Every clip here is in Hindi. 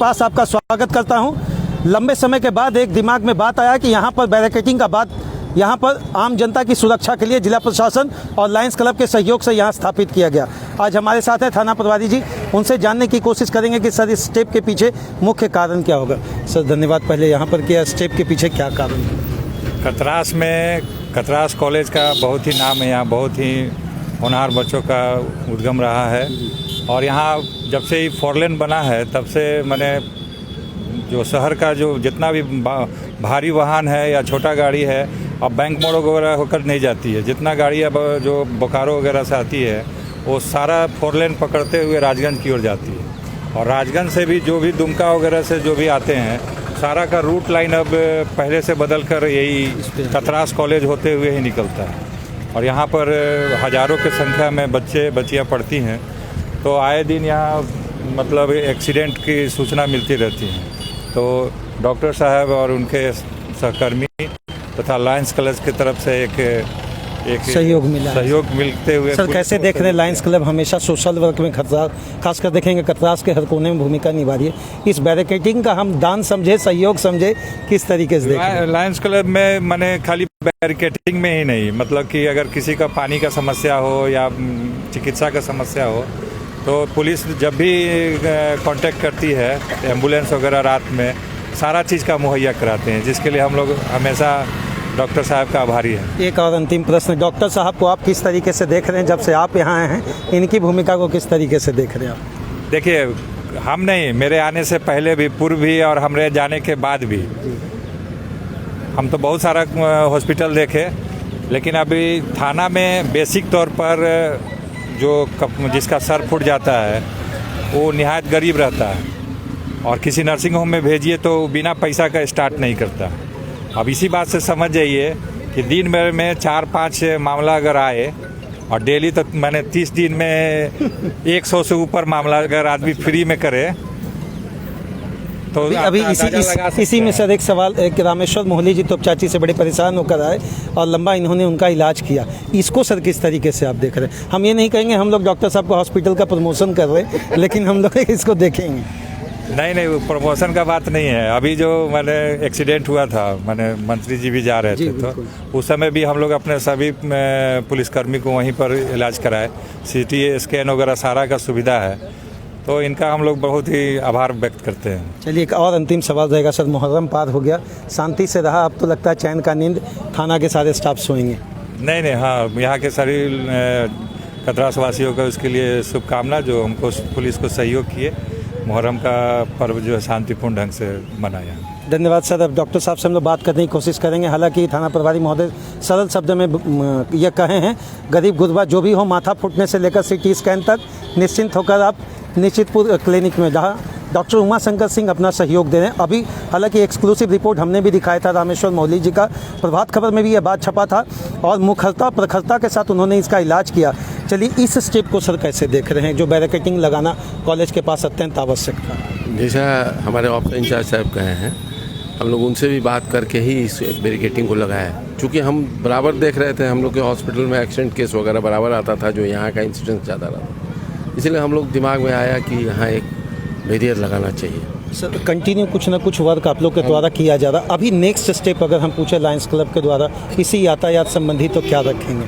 पास आपका स्वागत करता हूं। लंबे समय के बाद एक दिमाग में बात आया कि यहां पर बैरिकेडिंग का बात, यहां पर आम जनता की सुरक्षा के लिए जिला प्रशासन और लायंस क्लब के सहयोग से यहां स्थापित किया गया। आज हमारे साथ है थाना प्रभारी जी, उनसे जानने की कोशिश करेंगे कि सर इस स्टेप के पीछे मुख्य कारण क्या होगा। सर धन्यवाद। पहले यहाँ पर किया स्टेप के पीछे क्या कारण है? कतरास में कतरास कॉलेज का बहुत ही नाम है, यहाँ बहुत ही होनहार बच्चों का उद्गम रहा है। और यहाँ जब से ही 4 लेन बना है तब से मैंने जो शहर का जो जितना भी भारी वाहन है या छोटा गाड़ी है, अब बैंक मोड़ वगैरह होकर नहीं जाती है। जितना गाड़ी अब जो बोकारो वगैरह से आती है वो सारा 4 लेन पकड़ते हुए राजगंज की ओर जाती है। और राजगंज से भी जो भी दुमका वगैरह से जो भी आते हैं, सारा का रूट लाइन अब पहले से बदल कर यही कतरास कॉलेज होते हुए ही निकलता है। और यहाँ पर हज़ारों की संख्या में बच्चे बच्चियाँ पढ़ती हैं, तो आए दिन यहाँ मतलब एक्सीडेंट की सूचना मिलती रहती है। तो डॉक्टर साहब और उनके सहकर्मी तथा लायंस क्लब की तरफ से एक सहयोग मिलते हुए। सर कैसे देख रहे हैं लायंस क्लब हमेशा सोशल वर्क में खासकर देखेंगे कतरास के हर कोने में भूमिका निभा रही है। इस बैरिकेडिंग का हम दान समझे, सहयोग समझे, किस तरीके से देखें? लायंस क्लब में मैंने खाली बैरिकेडिंग में ही नहीं, मतलब कि अगर किसी का पानी का समस्या हो या चिकित्सा का समस्या हो तो पुलिस जब भी कांटेक्ट करती है, एम्बुलेंस वगैरह रात में सारा चीज़ का मुहैया कराते हैं, जिसके लिए हम लोग हमेशा डॉक्टर साहब का आभारी हैं। एक और अंतिम प्रश्न, डॉक्टर साहब को आप किस तरीके से देख रहे हैं? जब से आप यहाँ आए हैं, इनकी भूमिका को किस तरीके से देख रहे हैं आप? देखिए, हम नहीं, मेरे आने से पहले भी, पूर्व भी और हमारे जाने के बाद भी हम तो बहुत सारा हॉस्पिटल देखे, लेकिन अभी थाना में बेसिक तौर पर जिसका सर फूट जाता है वो निहायत गरीब रहता है और किसी नर्सिंग होम में भेजिए तो बिना पैसा का स्टार्ट नहीं करता। अब इसी बात से समझ जाइए कि दिन भर में 4-5 मामला अगर आए और डेली तो मैंने 30 दिन में 100 से ऊपर मामला अगर आदमी फ्री में करे तो अभी इसी में सर एक सवाल, एक रामेश्वर मोहली जी तो चाची से बड़े परेशान होकर आए और लंबा इन्होंने उनका इलाज किया। इसको सर किस तरीके से आप देख रहे हैं? हम ये नहीं कहेंगे हम लोग डॉक्टर साहब को हॉस्पिटल का प्रमोशन कर रहे हैं, लेकिन हम लोग इसको देखेंगे। नहीं, प्रमोशन का बात नहीं है। अभी जो मैंने एक्सीडेंट हुआ था, मैंने मंत्री जी भी जा रहे थे, तो उस समय भी हम लोग अपने सभी पुलिसकर्मी को वहीं पर इलाज कराए। CT स्कैन वगैरह सारा का सुविधा है, तो इनका हम लोग बहुत ही आभार व्यक्त करते हैं। चलिए एक और अंतिम सवाल रहेगा सर, मुहर्रम पार हो गया, शांति से रहा, अब तो लगता है चैन का नींद थाना के सारे स्टाफ सोएंगे? नहीं, हाँ, यहाँ के सभी कतरास वासियों का उसके लिए शुभकामना, जो हमको पुलिस को सहयोग किए, मुहर्रम का पर्व जो है शांतिपूर्ण ढंग से मनाया। धन्यवाद सर। अब डॉक्टर साहब से हम लोग बात करने की कोशिश करेंगे। हालांकि थाना प्रभारी महोदय सरल शब्द में यह कहे हैं, गरीब गुरबा जो भी हो, माथा फूटने से लेकर CT स्कैन तक निश्चिंत होकर आप निश्चितपुर क्लिनिक में, जहाँ डॉक्टर उमा शंकर सिंह अपना सहयोग दे रहे हैं। अभी हालांकि एक्सक्लूसिव रिपोर्ट हमने भी दिखाया था रामेश्वर मोहली जी का, प्रभात खबर में भी यह बात छपा था और मुखरता प्रखरता के साथ उन्होंने इसका इलाज किया। चलिए इस स्टेप को सर कैसे देख रहे हैं, जो बैरिकेडिंग लगाना कॉलेज के पास अत्यंत आवश्यक था? जैसा हमारे ऑफिस इंचार्ज साहब कहे हैं, हम लोग उनसे भी बात करके ही इस बैरिकेडिंग को लगाया। चूँकि हम बराबर देख रहे थे, हम लोग के हॉस्पिटल में एक्सीडेंट केस वगैरह बराबर आता था, जो यहाँ का इंसिडेंस ज़्यादा रहा, इसलिए हम लोग दिमाग में आया कि यहाँ एक बैरियर लगाना चाहिए। सर कंटिन्यू कुछ ना कुछ वर्क आप लोग के द्वारा किया जा रहा, अभी नेक्स्ट स्टेप अगर हम पूछे लायंस क्लब के द्वारा इसी यातायात संबंधी, तो क्या रखेंगे?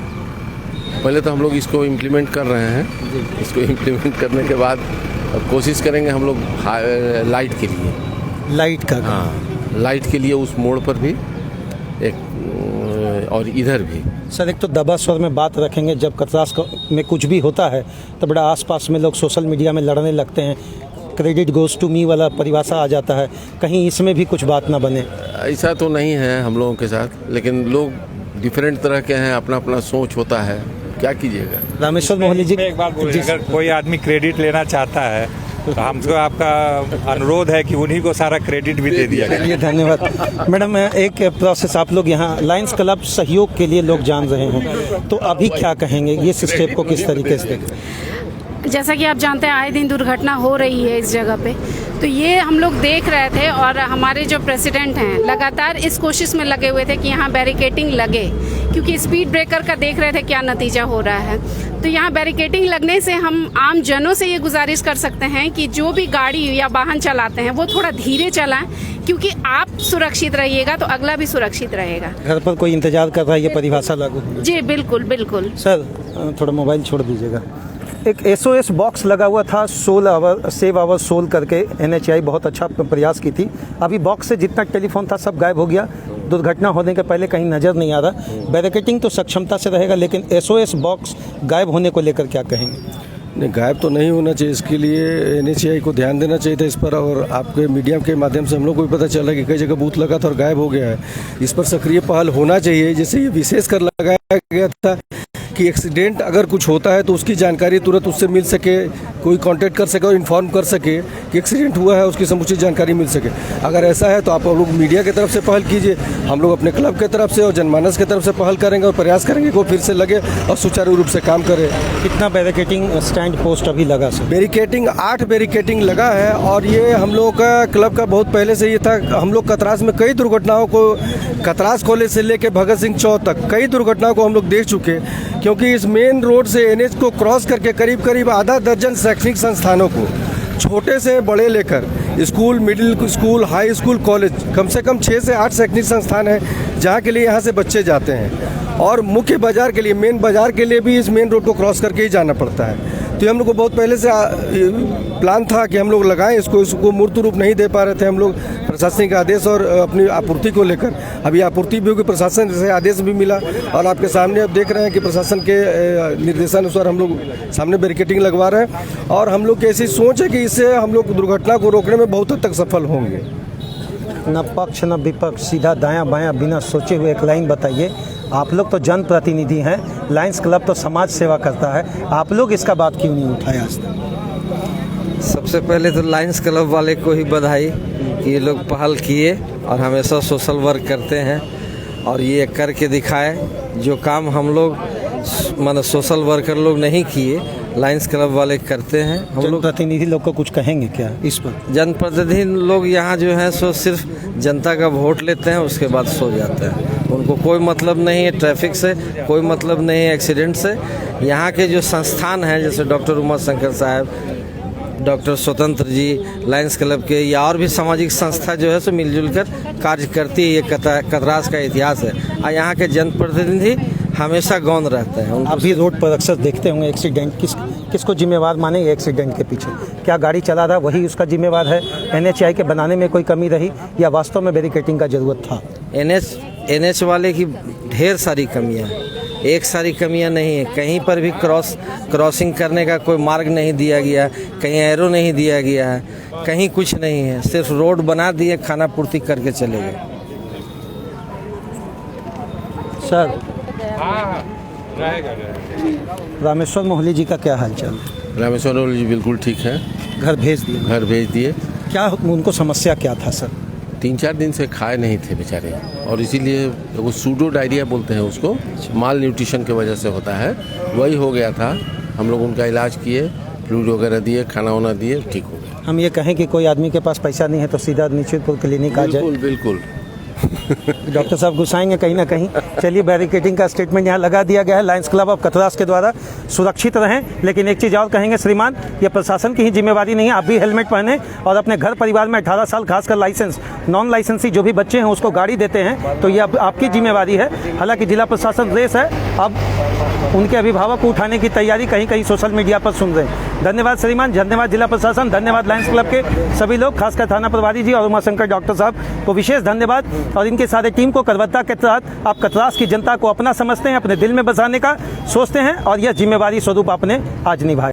पहले तो हम लोग इसको इम्प्लीमेंट कर रहे हैं। इसको इम्प्लीमेंट करने के बाद कोशिश करेंगे हम लोग लाइट के लिए, लाइट का, हाँ, लाइट के लिए उस मोड़ पर भी एक और इधर भी। सर एक तो दबा स्वर में बात रखेंगे, जब कतरास में कुछ भी होता है तो बड़ा आसपास में लोग सोशल मीडिया में लड़ने लगते हैं, क्रेडिट गोज़ टू मी वाला परिभाषा आ जाता है, कहीं इसमें भी कुछ बात ना बने? ऐसा तो नहीं है हम लोगों के साथ, लेकिन लोग डिफरेंट तरह के हैं, अपना अपना सोच होता है, क्या कीजिएगा। रामेश्वर मोहली जी, एक बात बोलिए, अगर कोई आदमी क्रेडिट लेना चाहता है तो हमको आपका अनुरोध है कि उन्हीं को सारा क्रेडिट भी दे दिया जाए। धन्यवाद मैडम। एक प्रोसेस आप लोग यहाँ लायंस क्लब सहयोग के लिए लोग जान रहे हैं, तो अभी क्या कहेंगे, ये स्टेप को किस तरीके से देखते हैं? जैसा कि आप जानते हैं आए दिन दुर्घटना हो रही है इस जगह पे, तो ये हम लोग देख रहे थे और हमारे जो प्रेसिडेंट हैं लगातार इस कोशिश में लगे हुए थे कि यहाँ बैरिकेडिंग लगे, क्योंकि स्पीड ब्रेकर का देख रहे थे क्या नतीजा हो रहा है। तो यहाँ बैरिकेडिंग लगने से हम आम जनों से ये गुजारिश कर सकते हैं कि जो भी गाड़ी या वाहन चलाते हैं वो थोड़ा धीरे चलाएं, क्योंकि आप सुरक्षित रहिएगा तो अगला भी सुरक्षित रहेगा। घर पर कोई इंतजार कर रहा है, ये परिभाषा लागू होगी। जी बिल्कुल बिल्कुल। सर थोड़ा मोबाइल छोड़ दीजिएगा। एक SOS बॉक्स लगा हुआ था, सेव आवर सोल करके NHAI बहुत अच्छा प्रयास की थी। अभी बॉक्स से जितना टेलीफोन था सब गायब हो गया। दुर्घटना होने के पहले कहीं नज़र नहीं आ रहा। बैरिकेडिंग तो सक्षमता से रहेगा, लेकिन SOS बॉक्स गायब होने को लेकर क्या कहेंगे? नहीं, गायब तो नहीं होना चाहिए। इसके लिए NHAI को ध्यान देना चाहिए था इस पर, और आपके मीडिया के माध्यम से हम लोग को भी पता चला कि कई जगह बूथ लगा था और गायब हो गया है। इस पर सक्रिय पहल होना चाहिए। जैसे ये विशेष कर लगाया गया था कि एक्सीडेंट अगर कुछ होता है तो उसकी जानकारी तुरंत उससे मिल सके, कोई कांटेक्ट कर सके और इन्फॉर्म कर सके कि एक्सीडेंट हुआ है, उसकी समुचित जानकारी मिल सके। अगर ऐसा है तो आप लोग मीडिया की तरफ से पहल कीजिए, हम लोग अपने क्लब की तरफ से और जनमानस की तरफ से पहल करेंगे और प्रयास करेंगे कि वो फिर से लगे और सुचारू रूप से काम करे। कितना बैरिकेडिंग स्टैंड पोस्ट अभी लगा सर? बैरिकेडिंग 8 बैरिकेडिंग लगा है, और ये हम लोग का क्लब का बहुत पहले से ये था। हम लोग कतरास में कई दुर्घटनाओं को, कतरास कॉलेज से लेकर भगत सिंह चौक तक कई दुर्घटनाओं को हम लोग देख चुके, क्योंकि इस मेन रोड से NH को क्रॉस करके करीब करीब आधा दर्जन शैक्षणिक संस्थानों को, छोटे से बड़े लेकर school, middle school, high school, college, कम से कम 6 से 8 शैक्षणिक संस्थान हैं जहाँ के लिए यहाँ से बच्चे जाते हैं, और मुख्य बाजार के लिए, मेन बाजार के लिए भी इस मेन रोड को क्रॉस करके ही जाना पड़ता है। तो हम लोग को बहुत पहले से प्लान था कि हम लोग लगाएं इसको मूर्त रूप नहीं दे पा रहे थे हम लोग प्रशासनिक आदेश और अपनी आपूर्ति को लेकर। अभी आपूर्ति भी होगी, प्रशासन से आदेश भी मिला, और आपके सामने अब देख रहे हैं कि प्रशासन के निर्देशानुसार हम लोग सामने बैरिकेडिंग लगवा रहे हैं, और हम लोग की ऐसी सोच है कि इससे हम लोग दुर्घटना को रोकने में बहुत हद तक सफल होंगे। न पक्ष न विपक्ष, सीधा दायां बायां बिना सोचे हुए एक लाइन बताइए। आप लोग तो जनप्रतिनिधि हैं, लायंस क्लब तो समाज सेवा करता है, आप लोग इसका बात क्यों नहीं उठाए आज तक? सबसे पहले तो लायंस क्लब वाले को ही बधाई कि ये लोग पहल किए और हमेशा सोशल वर्क करते हैं, और ये करके दिखाए जो काम हम लोग माने सोशल वर्कर लोग नहीं किए, लायंस क्लब वाले करते हैं। हम लोग जनप्रतिनिधि लोग को कुछ कहेंगे क्या इस पर? जनप्रतिनिधि लोग यहाँ जो है सो सिर्फ जनता का वोट लेते हैं, उसके बाद सो जाते हैं। उनको कोई मतलब नहीं है ट्रैफिक से, कोई मतलब नहीं है एक्सीडेंट से। यहाँ के जो संस्थान हैं जैसे डॉक्टर उमा शंकर साहब, डॉक्टर स्वतंत्र जी, लायंस क्लब के या और भी सामाजिक संस्था जो है सो मिलजुल कर कार्य करती है। ये कतरास का इतिहास है, और यहाँ के जनप्रतिनिधि हमेशा गौन रहते हैं। आप भी रोड पर अक्सर देखते होंगे एक्सीडेंट, किसको जिम्मेवार मानेंगे एक्सीडेंट के पीछे? क्या गाड़ी चला रहा वही उसका जिम्मेवार है? NHAI के बनाने में कोई कमी रही या वास्तव में बैरिकेडिंग का जरूरत था? NH वाले की ढेर सारी कमियां हैं, एक सारी कमियां नहीं है। कहीं पर भी क्रॉसिंग करने का कोई मार्ग नहीं दिया गया, कहीं एरो नहीं दिया गया है, कहीं कुछ नहीं है। सिर्फ रोड बना दिए, खाना पूर्ति करके चले गए। सर रामेश्वर मोहली जी का क्या हालचाल? रामेश्वर मोहली जी बिल्कुल ठीक है, घर भेज दिए? घर भेज दिए। क्या उनको समस्या क्या था सर? 3-4 दिन से खाए नहीं थे बेचारे, और इसीलिए वो सूडो डायरिया बोलते हैं उसको, माल न्यूट्रिशन की वजह से होता है, वही हो गया था। हम लोग उनका इलाज किए, फ्लूइड वगैरह दिए, खाना वाना दिए, ठीक हो गया। हम ये कहें कि कोई आदमी के पास पैसा नहीं है तो सीधा निश्चितपुर क्लिनिक आ जाए? बिल्कुल बिल्कुल। डॉक्टर साहब गुस्साएंगे कहीं ना कहीं। चलिए, बैरिकेडिंग का स्टेटमेंट यहाँ लगा दिया गया है लायंस क्लब ऑफ कतरास के द्वारा। सुरक्षित रहें, लेकिन एक चीज़ और कहेंगे श्रीमान, ये प्रशासन की ही जिम्मेवारी नहीं है। आप भी हेलमेट पहने और अपने घर परिवार में 18 साल खासकर लाइसेंस, नॉन लाइसेंसी जो भी बच्चे हैं उसको गाड़ी देते हैं तो ये अब आपकी जिम्मेवारी है। हालांकि जिला प्रशासन रेस है, अब उनके अभिभावक को उठाने की तैयारी कहीं कहीं सोशल मीडिया पर सुन रहे हैं। धन्यवाद श्रीमान, धन्यवाद जिला प्रशासन, धन्यवाद लायंस क्लब के सभी लोग, खासकर थाना प्रभारी जी और उमाशंकर डॉक्टर साहब को विशेष धन्यवाद, और इनके सारे टीम को। करवत्ता के तहत आप कतरास की जनता को अपना समझते हैं, अपने दिल में बसाने का सोचते हैं, और यह जिम्मेवारी स्वरूप आपने आज निभाया।